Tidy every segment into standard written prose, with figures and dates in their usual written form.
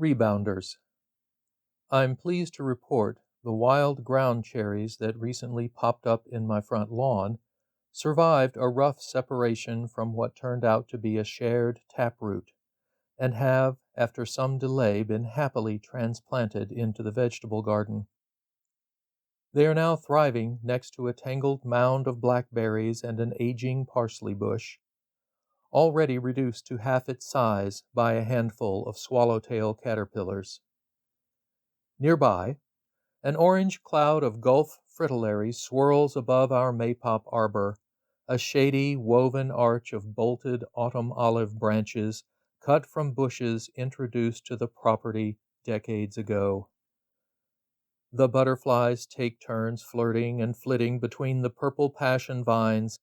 Rebounders. I'm pleased to report the wild ground cherries that recently popped up in my front lawn survived a rough separation from what turned out to be a shared taproot, and have, after some delay, been happily transplanted into the vegetable garden. They are now thriving next to a tangled mound of blackberries and an aging parsley bush, already reduced to half its size by a handful of swallowtail caterpillars. Nearby, an orange cloud of Gulf fritillary swirls above our maypop arbor, a shady, woven arch of bolted autumn olive branches cut from bushes introduced to the property decades ago. The butterflies take turns flirting and flitting between the purple passion vines,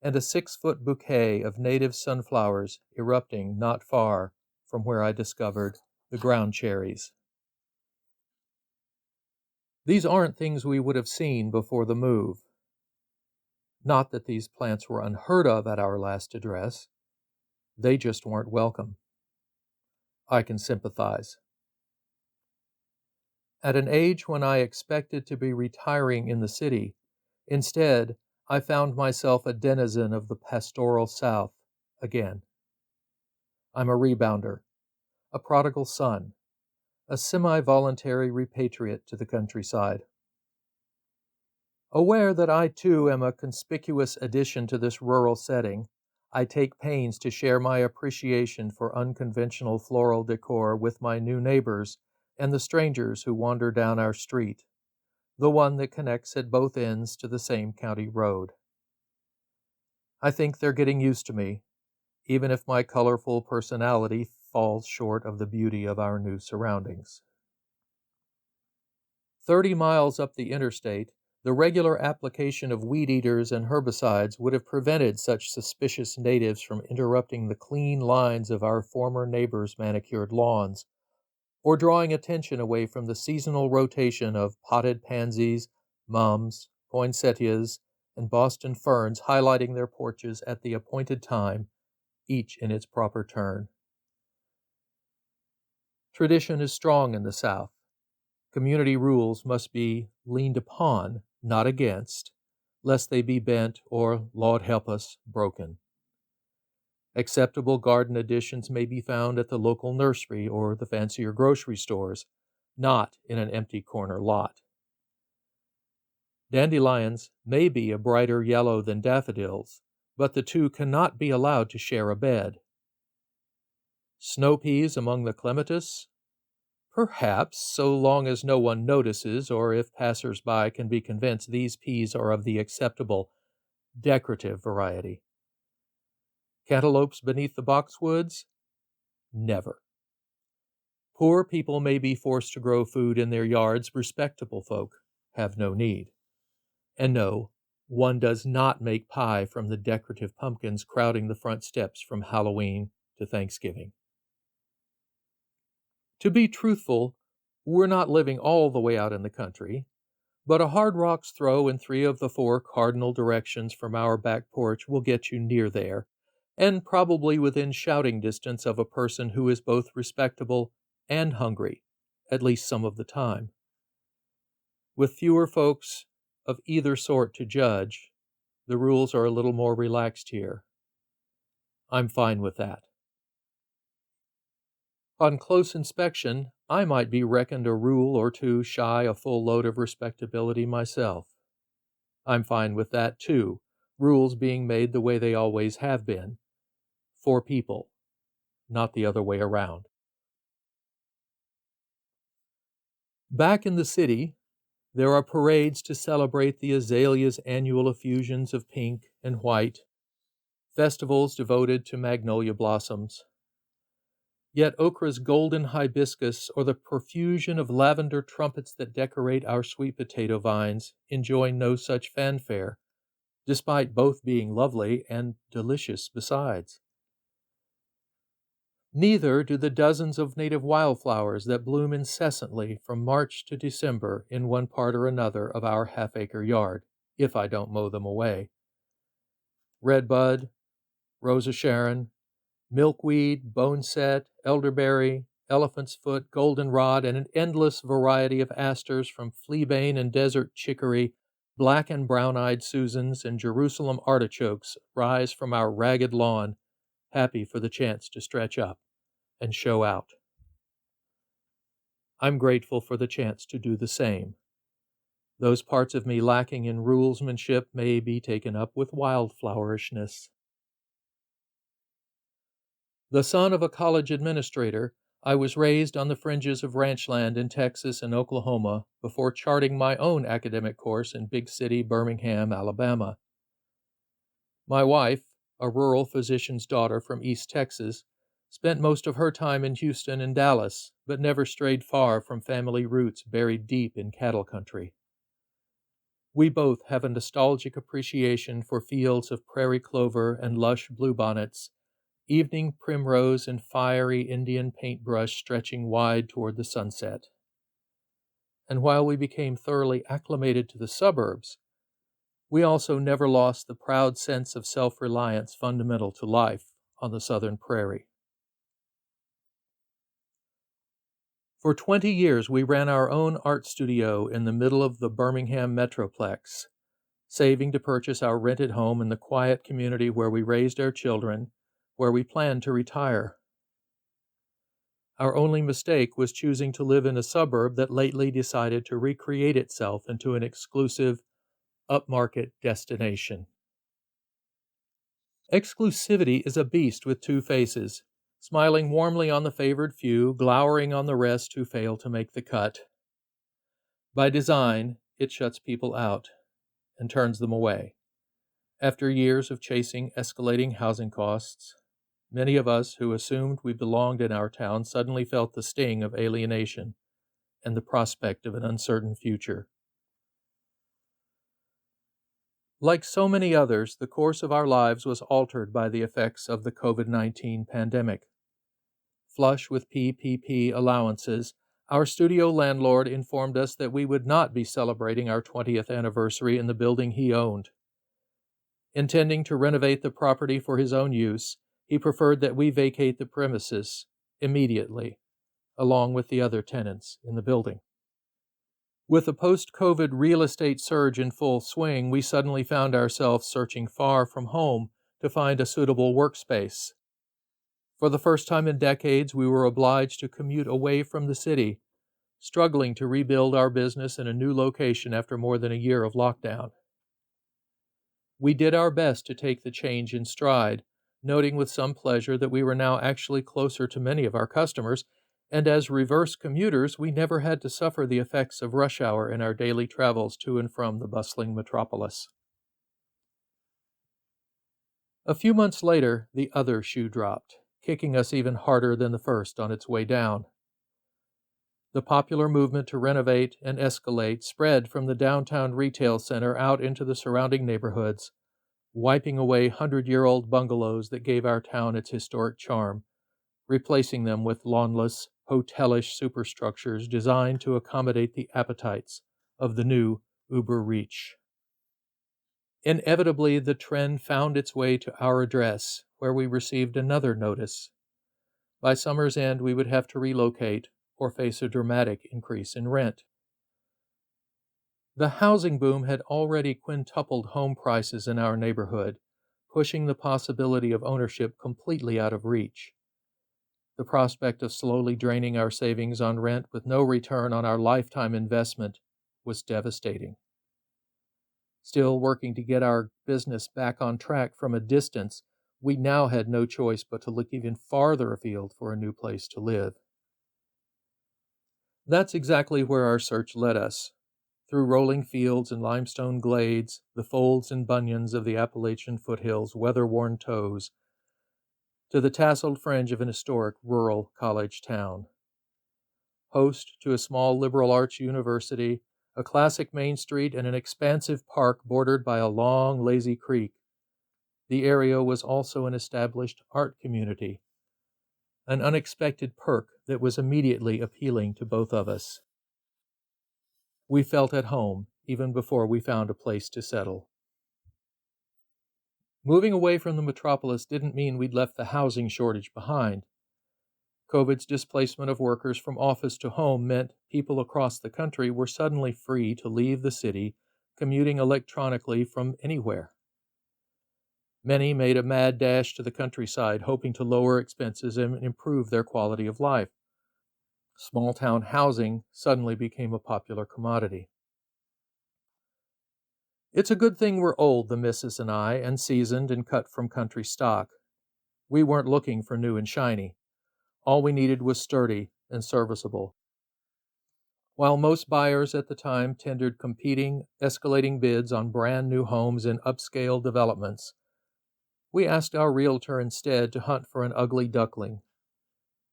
and a 6-foot bouquet of native sunflowers erupting not far from where I discovered the ground cherries. These aren't things we would have seen before the move. Not that these plants were unheard of at our last address. They just weren't welcome. I can sympathize. At an age when I expected to be retiring in the city, instead, I found myself a denizen of the pastoral South again. I'm a rebounder, a prodigal son, a semi-voluntary repatriate to the countryside. Aware that I too am a conspicuous addition to this rural setting, I take pains to share my appreciation for unconventional floral decor with my new neighbors and the strangers who wander down our street, the one that connects at both ends to the same county road. I think they're getting used to me, even if my colorful personality falls short of the beauty of our new surroundings. 30 miles up the interstate, the regular application of weed eaters and herbicides would have prevented such suspicious natives from interrupting the clean lines of our former neighbors' manicured lawns, or drawing attention away from the seasonal rotation of potted pansies, mums, poinsettias, and Boston ferns highlighting their porches at the appointed time, each in its proper turn. Tradition is strong in the South. Community rules must be leaned upon, not against, lest they be bent or, Lord help us, broken. Acceptable garden additions may be found at the local nursery or the fancier grocery stores, not in an empty corner lot. Dandelions may be a brighter yellow than daffodils, but the two cannot be allowed to share a bed. Snow peas among the clematis? Perhaps, so long as no one notices or if passers-by can be convinced these peas are of the acceptable, decorative variety. Cantaloupes beneath the boxwoods? Never. Poor people may be forced to grow food in their yards, respectable folk have no need. And no, one does not make pie from the decorative pumpkins crowding the front steps from Halloween to Thanksgiving. To be truthful, we're not living all the way out in the country, but a hard rock's throw in 3 of the 4 cardinal directions from our back porch will get you near there, and probably within shouting distance of a person who is both respectable and hungry, at least some of the time. With fewer folks of either sort to judge, the rules are a little more relaxed here. I'm fine with that. On close inspection, I might be reckoned a rule or two shy a full load of respectability myself. I'm fine with that too, rules being made the way they always have been, for people, not the other way around. Back in the city, there are parades to celebrate the azalea's annual effusions of pink and white, festivals devoted to magnolia blossoms. Yet okra's golden hibiscus or the profusion of lavender trumpets that decorate our sweet potato vines enjoy no such fanfare, despite both being lovely and delicious besides. Neither do the dozens of native wildflowers that bloom incessantly from March to December in one part or another of our half-acre yard, if I don't mow them away. Redbud, Rosa Sharon, milkweed, boneset, elderberry, elephant's foot, goldenrod, and an endless variety of asters from fleabane and desert chicory, black and brown-eyed Susans, and Jerusalem artichokes rise from our ragged lawn, happy for the chance to stretch up and show out. I'm grateful for the chance to do the same. Those parts of me lacking in rulesmanship may be taken up with wildflowerishness. The son of a college administrator, I was raised on the fringes of ranchland in Texas and Oklahoma before charting my own academic course in big city Birmingham, Alabama. My wife, a rural physician's daughter from East Texas, spent most of her time in Houston and Dallas, but never strayed far from family roots buried deep in cattle country. We both have a nostalgic appreciation for fields of prairie clover and lush bluebonnets, evening primrose and fiery Indian paintbrush stretching wide toward the sunset. And while we became thoroughly acclimated to the suburbs, we also never lost the proud sense of self-reliance fundamental to life on the southern prairie. For 20 years, we ran our own art studio in the middle of the Birmingham Metroplex, saving to purchase our rented home in the quiet community where we raised our children, where we planned to retire. Our only mistake was choosing to live in a suburb that lately decided to recreate itself into an exclusive, upmarket destination. Exclusivity is a beast with two faces, smiling warmly on the favored few, glowering on the rest who fail to make the cut. By design, it shuts people out and turns them away. After years of chasing escalating housing costs, many of us who assumed we belonged in our town suddenly felt the sting of alienation and the prospect of an uncertain future. Like so many others, the course of our lives was altered by the effects of the COVID-19 pandemic. Flush with PPP allowances, our studio landlord informed us that we would not be celebrating our 20th anniversary in the building he owned. Intending to renovate the property for his own use, he preferred that we vacate the premises immediately, along with the other tenants in the building. With the post-COVID real estate surge in full swing, we suddenly found ourselves searching far from home to find a suitable workspace. For the first time in decades, we were obliged to commute away from the city, struggling to rebuild our business in a new location after more than a year of lockdown. We did our best to take the change in stride, noting with some pleasure that we were now actually closer to many of our customers, and as reverse commuters, we never had to suffer the effects of rush hour in our daily travels to and from the bustling metropolis. A few months later, the other shoe dropped, kicking us even harder than the first on its way down. The popular movement to renovate and escalate spread from the downtown retail center out into the surrounding neighborhoods, wiping away 100-year-old bungalows that gave our town its historic charm, replacing them with lawnless, hotelish superstructures designed to accommodate the appetites of the new uber rich. Inevitably, the trend found its way to our address, where we received another notice. By summer's end, we would have to relocate or face a dramatic increase in rent. The housing boom had already quintupled home prices in our neighborhood, pushing the possibility of ownership completely out of reach. The prospect of slowly draining our savings on rent with no return on our lifetime investment was devastating. Still working to get our business back on track from a distance, we now had no choice but to look even farther afield for a new place to live. That's exactly where our search led us, through rolling fields and limestone glades, the folds and bunions of the Appalachian foothills' weather-worn toes, to the tasseled fringe of an historic rural college town. Host to a small liberal arts university, a classic main street, and an expansive park bordered by a long, lazy creek, the area was also an established art community, an unexpected perk that was immediately appealing to both of us. We felt at home even before we found a place to settle. Moving away from the metropolis didn't mean we'd left the housing shortage behind. COVID's displacement of workers from office to home meant people across the country were suddenly free to leave the city, commuting electronically from anywhere. Many made a mad dash to the countryside, hoping to lower expenses and improve their quality of life. Small town housing suddenly became a popular commodity. It's a good thing we're old, the missus and I, and seasoned and cut from country stock. We weren't looking for new and shiny. All we needed was sturdy and serviceable. While most buyers at the time tendered competing, escalating bids on brand new homes in upscale developments, we asked our realtor instead to hunt for an ugly duckling,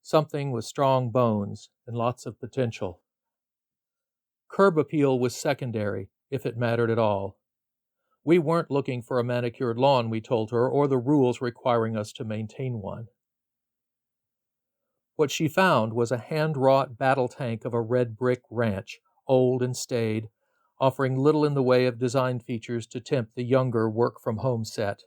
something with strong bones and lots of potential. Curb appeal was secondary, if it mattered at all. We weren't looking for a manicured lawn, we told her, or the rules requiring us to maintain one. What she found was a hand-wrought battle tank of a red brick ranch, old and staid, offering little in the way of design features to tempt the younger work-from-home set.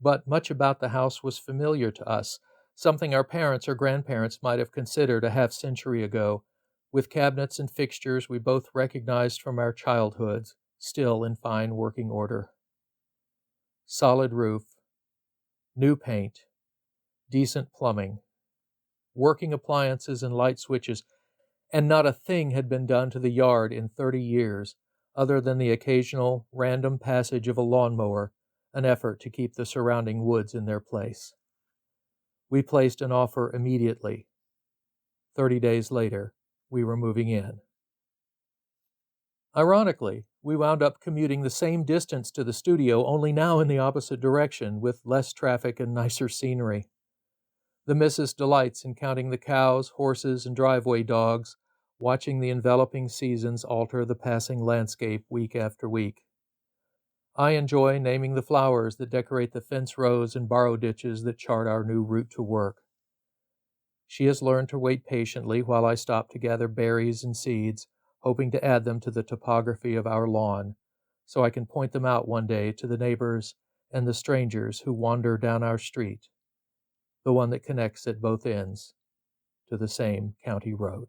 But much about the house was familiar to us, something our parents or grandparents might have considered a half-century ago, with cabinets and fixtures we both recognized from our childhoods, still in fine working order. Solid roof, new paint, decent plumbing, working appliances and light switches, and not a thing had been done to the yard in 30 years, other than the occasional random passage of a lawnmower, an effort to keep the surrounding woods in their place. We placed an offer immediately. 30 days later, we were moving in. Ironically, we wound up commuting the same distance to the studio, only now in the opposite direction, with less traffic and nicer scenery. The missus delights in counting the cows, horses, and driveway dogs, watching the enveloping seasons alter the passing landscape week after week. I enjoy naming the flowers that decorate the fence rows and borrow ditches that chart our new route to work. She has learned to wait patiently while I stop to gather berries and seeds, hoping to add them to the topography of our lawn, so I can point them out one day to the neighbors and the strangers who wander down our street, the one that connects at both ends to the same county road.